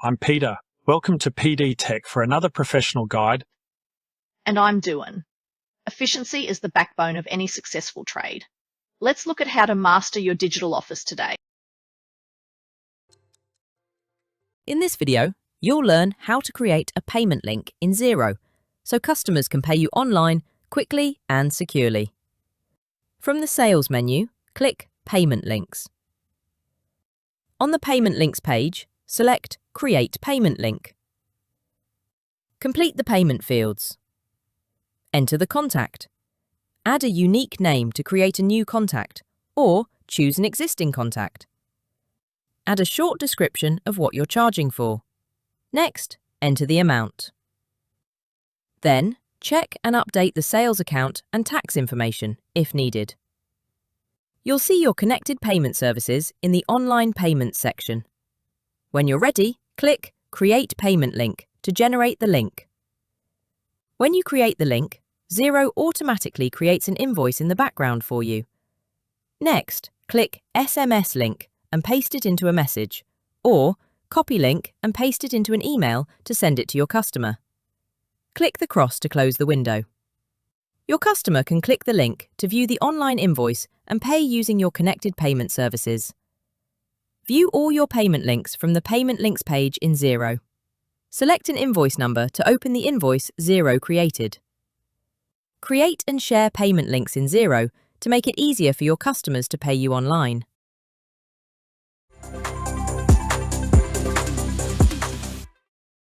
I'm Peter. Welcome to PD Tech for another professional guide. And I'm Duan. Efficiency is the backbone of any successful trade. Let's look at how to master your digital office today. In this video, you'll learn how to create a payment link in Xero so customers can pay you online quickly and securely. From the Sales menu, click Payment Links. On the Payment Links page, select Create Payment Link. Complete the payment fields. Enter the contact. Add a unique name to create a new contact, or choose an existing contact. Add a short description of what you're charging for. Next, enter the amount. Then, check and update the sales account and tax information if needed. You'll see your connected payment services in the Online Payments section. When you're ready, click Create Payment Link to generate the link. When you create the link, Xero automatically creates an invoice in the background for you. Next, click SMS link and paste it into a message, or copy link and paste it into an email to send it to your customer. Click the cross to close the window. Your customer can click the link to view the online invoice and pay using your connected payment services. View all your payment links from the Payment Links page in Xero. Select an invoice number to open the invoice Xero created. Create and share payment links in Xero to make it easier for your customers to pay you online.